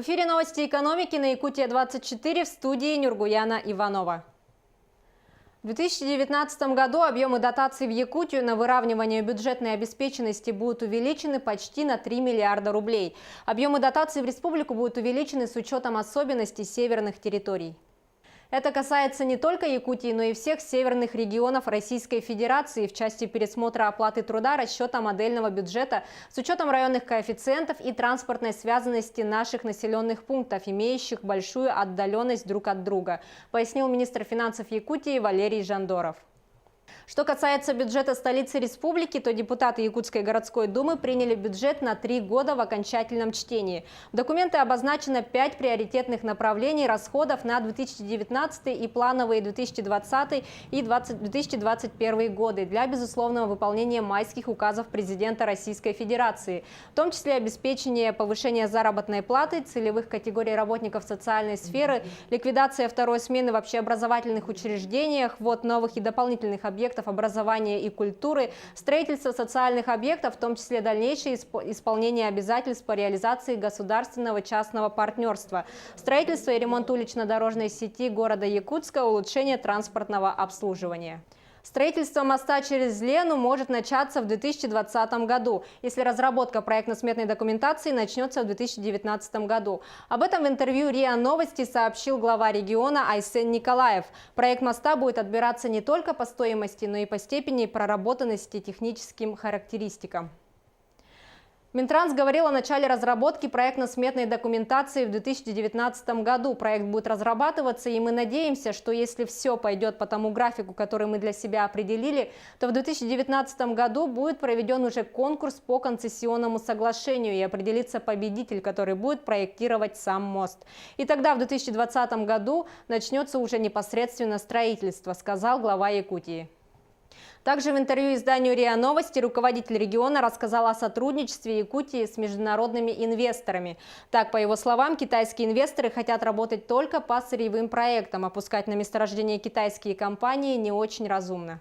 В эфире новости экономики на Якутия-24, в студии Нюргуяна Иванова. В 2019 году объемы дотаций в Якутию на выравнивание бюджетной обеспеченности будут увеличены почти на 3 миллиарда рублей. Объемы дотаций в республику будут увеличены с учетом особенностей северных территорий. Это касается не только Якутии, но и всех северных регионов Российской Федерации в части пересмотра оплаты труда, расчета модельного бюджета с учетом районных коэффициентов и транспортной связанности наших населенных пунктов, имеющих большую отдаленность друг от друга, пояснил министр финансов Якутии Валерий Жандоров. Что касается бюджета столицы республики, то депутаты Якутской городской думы приняли бюджет на 3 года в окончательном чтении. В документе обозначено 5 приоритетных направлений расходов на 2019 и плановые 2020 и 2021 годы для безусловного выполнения майских указов президента Российской Федерации, в том числе обеспечение повышения заработной платы, целевых категорий работников социальной сферы, ликвидация второй смены в общеобразовательных учреждениях, ввод новых и дополнительных объектов образования и культуры, строительство социальных объектов, в том числе дальнейшее исполнение обязательств по реализации государственного частного партнерства, строительство и ремонт улично-дорожной сети города Якутска, улучшение транспортного обслуживания. Строительство моста через Лену может начаться в 2020 году, если разработка проектно-сметной документации начнется в 2019 году. Об этом в интервью РИА Новости сообщил глава региона Айсен Николаев. Проект моста будет отбираться не только по стоимости, но и по степени проработанности техническим характеристикам. Минтранс говорил о начале разработки проектно-сметной документации в 2019 году. Проект будет разрабатываться, и мы надеемся, что если все пойдет по тому графику, который мы для себя определили, то в 2019 году будет проведен уже конкурс по концессионному соглашению и определится победитель, который будет проектировать сам мост. И тогда в 2020 году начнется уже непосредственно строительство, сказал глава Якутии. Также в интервью изданию РИА Новости руководитель региона рассказал о сотрудничестве Якутии с международными инвесторами. Так, по его словам, китайские инвесторы хотят работать только по сырьевым проектам. Опускать на месторождение китайские компании не очень разумно.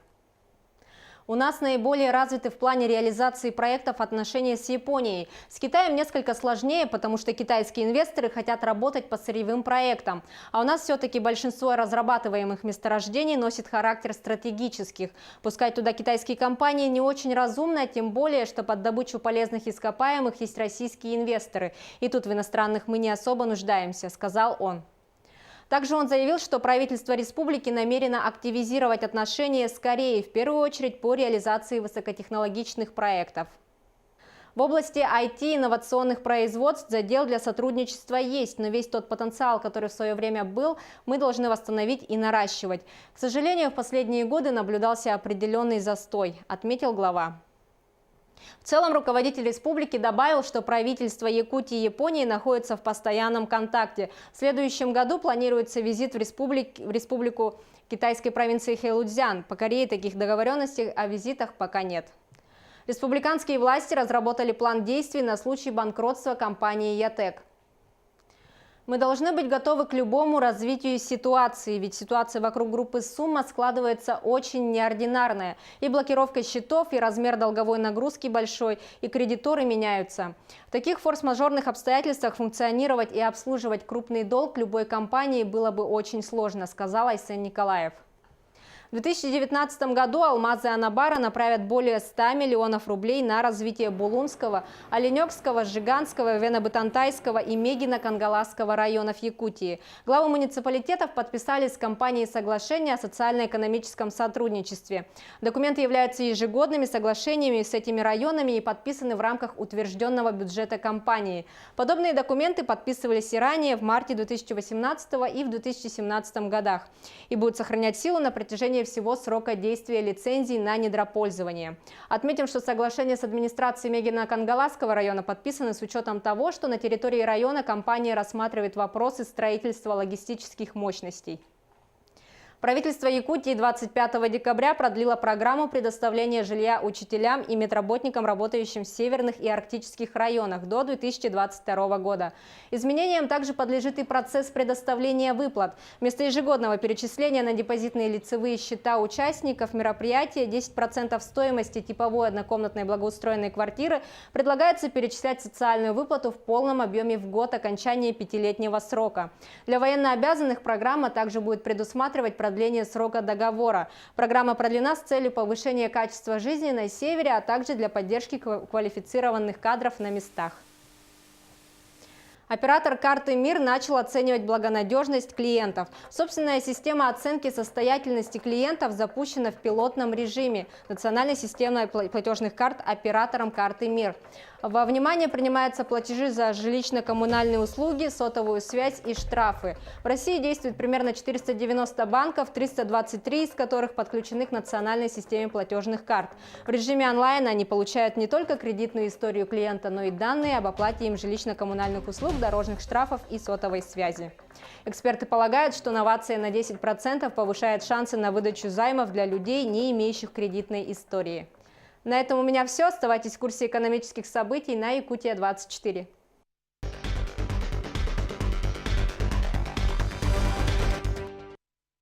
У нас наиболее развиты в плане реализации проектов отношения с Японией. С Китаем несколько сложнее, потому что китайские инвесторы хотят работать по сырьевым проектам. А у нас все-таки большинство разрабатываемых месторождений носит характер стратегических. Пускать туда китайские компании не очень разумно, тем более, что под добычу полезных ископаемых есть российские инвесторы. И тут в иностранных мы не особо нуждаемся, сказал он. Также он заявил, что правительство республики намерено активизировать отношения с Кореей, в первую очередь по реализации высокотехнологичных проектов. В области IT и инновационных производств задел для сотрудничества есть, но весь тот потенциал, который в свое время был, мы должны восстановить и наращивать. К сожалению, в последние годы наблюдался определенный застой, отметил глава. В целом, руководитель республики добавил, что правительства Якутии и Японии находятся в постоянном контакте. В следующем году планируется визит в республику китайской провинции Хэлудзян. По Корее таких договоренностей о визитах пока нет. Республиканские власти разработали план действий на случай банкротства компании «Ятек». Мы должны быть готовы к любому развитию ситуации, ведь ситуация вокруг группы «Сумма» складывается очень неординарная. И блокировка счетов, и размер долговой нагрузки большой, и кредиторы меняются. В таких форс-мажорных обстоятельствах функционировать и обслуживать крупный долг любой компании было бы очень сложно, сказал Айсен Николаев. В 2019 году Алмазы Анабара направят более 100 миллионов рублей на развитие Булунского, Оленёкского, Жиганского, Вено-Бытантайского и Мегино-Кангаласского районов Якутии. Главы муниципалитетов подписали с компанией соглашение о социально-экономическом сотрудничестве. Документы являются ежегодными соглашениями с этими районами и подписаны в рамках утвержденного бюджета компании. Подобные документы подписывались и ранее, в марте 2018 и в 2017 годах, и будут сохранять силу на протяжении всего срока действия лицензий на недропользование. Отметим, что соглашение с администрацией Мегино-Кангаласского района подписано с учетом того, что на территории района компания рассматривает вопросы строительства логистических мощностей. Правительство Якутии 25 декабря продлило программу предоставления жилья учителям и медработникам, работающим в северных и арктических районах, до 2022 года. Изменениям также подлежит и процесс предоставления выплат. Вместо ежегодного перечисления на депозитные лицевые счета участников мероприятия 10% стоимости типовой однокомнатной благоустроенной квартиры предлагается перечислять социальную выплату в полном объеме в год окончания 5-летнего срока. Для военнообязанных программа также будет предусматривать продление срока договора. Программа продлена с целью повышения качества жизни на севере, а также для поддержки квалифицированных кадров на местах. Оператор карты «Мир» начал оценивать благонадежность клиентов. Собственная система оценки состоятельности клиентов запущена в пилотном режиме национальной системой платежных карт оператором карты «Мир». Во внимание принимаются платежи за жилищно-коммунальные услуги, сотовую связь и штрафы. В России действует примерно 490 банков, 323 из которых подключены к национальной системе платежных карт. В режиме онлайн они получают не только кредитную историю клиента, но и данные об оплате им жилищно-коммунальных услуг, дорожных штрафов и сотовой связи. Эксперты полагают, что новация на 10% повышает шансы на выдачу займов для людей, не имеющих кредитной истории. На этом у меня все. Оставайтесь в курсе экономических событий на Якутия 24.